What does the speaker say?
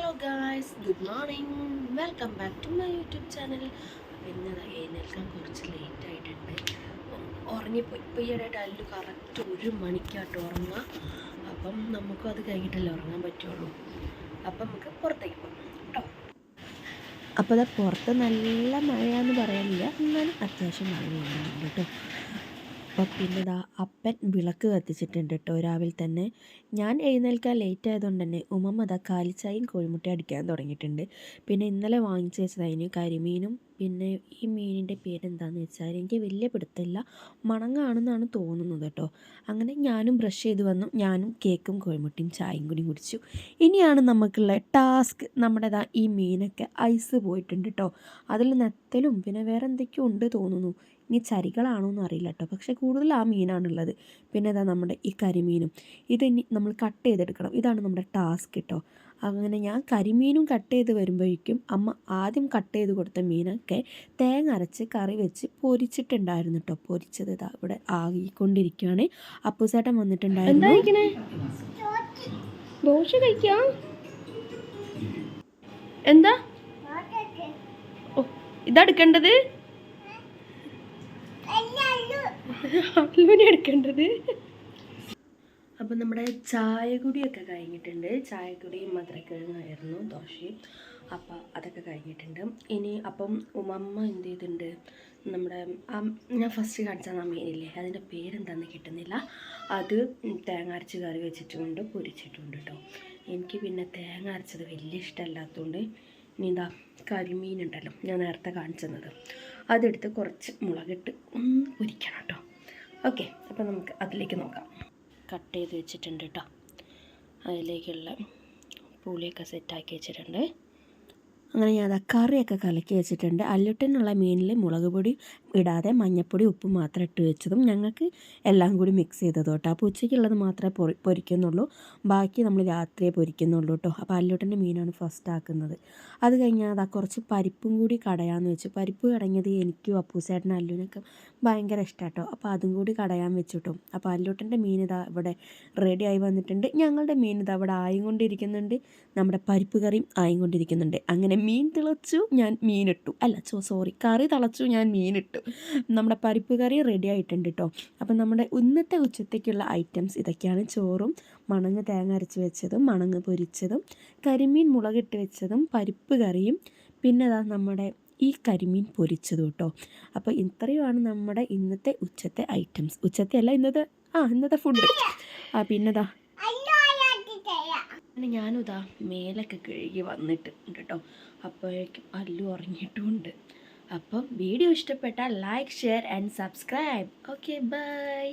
Hello guys, good morning. Welcome back to my YouTube channel. അപ്പോൾ ഇന്ന് എഴുന്നേൽക്കാൻ കുറച്ച് ലേറ്റ് ആയിട്ടുണ്ട്. ഉറങ്ങിപ്പോയി. ഇപ്പോൾ ഈയിടെയായിട്ട് അല്ലു കറക്റ്റ് 1 മണിക്കായിട്ട് ഉറങ്ങുക. അപ്പം നമുക്കും അത് കഴിഞ്ഞിട്ടല്ലേ ഉറങ്ങാൻ പറ്റുള്ളൂ. അപ്പം നമുക്ക് പുറത്തേക്ക് പോകാം കേട്ടോ. അപ്പോൾ അത് പുറത്ത് നല്ല മഴയാണെന്ന് പറയാനില്ല, എന്നാലും അത്യാവശ്യം മഴ പെയ്യുന്നുണ്ട് കേട്ടോ. അപ്പോൾ പിന്നെ അപ്പൻ വിളക്ക് കത്തിച്ചിട്ടുണ്ട് കേട്ടോ രാവിലെ തന്നെ. ഞാൻ എഴുന്നേൽക്കാൻ ലേറ്റ് ആയതുകൊണ്ട് തന്നെ ഉമ്മമ്മ കാലിച്ചായും കോഴിമുട്ട അടിക്കാൻ തുടങ്ങിയിട്ടുണ്ട്. പിന്നെ ഇന്നലെ വാങ്ങിച്ച് വെച്ചതായിരുന്നു കരിമീനും. പിന്നെ ഈ മീനിൻ്റെ പേരെന്താണെന്ന് വെച്ചാൽ എനിക്ക് വലിയ പിടുത്തമില്ല, മണങ്ങാണെന്നാണ് തോന്നുന്നത് കേട്ടോ. അങ്ങനെ ഞാനും ബ്രഷ് ചെയ്ത് വന്നു. ഞാനും കേക്കും കോഴിമുട്ടയും ചായയും കൂടി കുടിച്ചു. ഇനിയാണ് നമുക്കുള്ള ടാസ്ക്. നമ്മുടെ ഈ മീനൊക്കെ ഐസ് പോയിട്ടുണ്ട് കേട്ടോ. അതിൽ നെത്തലും പിന്നെ വേറെ എന്തൊക്കെയോ ഉണ്ട് തോന്നുന്നു. ഇനി ചരികളാണോ എന്ന് അറിയില്ല കേട്ടോ, പക്ഷേ കൂടുതൽ ആ മീനാണുള്ളത്. പിന്നെ നമ്മുടെ ഈ കരിമീനും ഇതിനി നമ്മൾ കട്ട് ചെയ്തെടുക്കണം. ഇതാണ് നമ്മുടെ ടാസ്ക് കേട്ടോ. അങ്ങനെ ഞാൻ കരിമീനും കട്ട് ചെയ്ത് വരുമ്പോഴേക്കും അമ്മ ആദ്യം കട്ട് ചെയ്ത് കൊടുത്ത മീനൊക്കെ തേങ്ങ അരച്ച് കറി വെച്ച് പൊരിച്ചിട്ടുണ്ടായിരുന്നു കേട്ടോ. പൊരിച്ചത് ഇവിടെ ആകിക്കൊണ്ടിരിക്കുകയാണ്. അപ്പൂസേട്ടൻ വന്നിട്ടുണ്ടായിരുന്നു. ദോശ കഴിക്കാം. എന്താ ഇതെടുക്കേണ്ടത്? അല്ലുവിനെ എടുക്കേണ്ടത്. അപ്പം നമ്മുടെ ചായ കുടിയൊക്കെ കഴിഞ്ഞിട്ടുണ്ട്. ചായക്കുടിയും മധുരക്കിഴങ്ങായിരുന്നു, ദോശയും. അപ്പം അതൊക്കെ കഴിഞ്ഞിട്ടുണ്ട്. ഇനി അപ്പം ഉമ്മമ്മ എന്ത് ചെയ്തിട്ടുണ്ട്, നമ്മുടെ ഞാൻ ഫസ്റ്റ് കാണിച്ചാൽ മീനില്ലേ, അതിൻ്റെ പേരെന്താണെന്ന് കിട്ടുന്നില്ല. അത് തേങ്ങ അരച്ച് കറി വെച്ചിട്ടുണ്ട്, പൊരിച്ചിട്ടുണ്ട് കേട്ടോ. എനിക്ക് പിന്നെ തേങ്ങ അരച്ചത് വലിയ ഇഷ്ടമല്ലാത്തതുകൊണ്ട് ഇനി കരിമീനുണ്ടല്ലോ ഞാൻ നേരത്തെ കാണിച്ചത്, അതെടുത്ത് കുറച്ച് മുളകിട്ട് ഒന്ന് പൊരിക്കണം കേട്ടോ. ഓക്കെ, അപ്പോൾ നമുക്ക് അതിലേക്ക് നോക്കാം. കട്ട് ചെയ്ത് വെച്ചിട്ടുണ്ട് കേട്ടോ. അതിലേക്കുള്ള പുളിയൊക്കെ സെറ്റാക്കി വെച്ചിട്ടുണ്ട്. അങ്ങനെ ഞാൻ കറിയൊക്കെ കലക്കി വെച്ചിട്ടുണ്ട്. അല്ലുട്ടനുള്ള മീനിൽ മുളക് പൊടി ഇടാതെ മഞ്ഞൾപ്പൊടി ഉപ്പ് മാത്രം ഇട്ട് വെച്ചതും ഞങ്ങൾക്ക് എല്ലാം കൂടി മിക്സ് ചെയ്തത് കേട്ടോ. അപ്പോൾ ഉച്ചയ്ക്കുള്ളത് മാത്രമേ പൊരിക്കുന്നുള്ളൂ, ബാക്കി നമ്മൾ രാത്രിയേ പൊരിക്കുന്നുള്ളൂ കേട്ടോ. അപ്പോൾ അല്ലുട്ടൻ്റെ മീനാണ് ഫസ്റ്റ് ആക്കുന്നത്. അത് കഴിഞ്ഞാൽ കുറച്ച് പരിപ്പും കൂടി കടയാന്ന് വെച്ചു. പരിപ്പ് കടങ്ങിയത് എനിക്കും അപ്പൂസേട്ടനും അല്ലുവിനൊക്കെ ഭയങ്കര ഇഷ്ടമാണ് കേട്ടോ. അപ്പോൾ അതും കൂടി കടയാൻ വെച്ചിട്ടും. അപ്പോൾ അല്ലുട്ടൻ്റെ മീൻ ഇവിടെ റെഡി ആയി വന്നിട്ടുണ്ട്. ഞങ്ങളുടെ മീൻ ഇവിടെ ആയിക്കൊണ്ടിരിക്കുന്നുണ്ട്. നമ്മുടെ പരിപ്പ് കറിയും ആയിക്കൊണ്ടിരിക്കുന്നുണ്ട്. അങ്ങനെ മീൻ തിളച്ചു, ഞാൻ മീനിട്ടു. സോറി, കറി തിളച്ചു, ഞാൻ മീനിട്ടു. നമ്മുടെ പരിപ്പ് കറി റെഡി ആയിട്ടുണ്ട് കേട്ടോ. അപ്പം നമ്മുടെ ഇന്നത്തെ ഉച്ചത്തേക്കുള്ള ഐറ്റംസ് ഇതൊക്കെയാണ്. ചോറും മണങ്ങ് തേങ്ങ അരച്ച് വെച്ചതും മണങ്ങ് പൊരിച്ചതും കരിമീൻ മുളകിട്ട് വെച്ചതും പരിപ്പ് കറിയും പിന്നെ നമ്മുടെ ഈ കരിമീൻ പൊരിച്ചതും കേട്ടോ. അപ്പോൾ ഇത്രയുമാണ് നമ്മുടെ ഇന്നത്തെ ഉച്ചത്തെ ഐറ്റംസ്. ഉച്ചത്തെ അല്ല, ഇന്നത്തെ ഫുഡ്. പിന്നെ ഞാനും മേലൊക്കെ കഴുകി വന്നിട്ടുണ്ട് കേട്ടോ. അപ്പോഴേക്കും അല്ലു ഉറങ്ങിയിട്ടുമുണ്ട്. അപ്പം വീഡിയോ ഇഷ്ടപ്പെട്ടാൽ like, share and subscribe. Okay, by.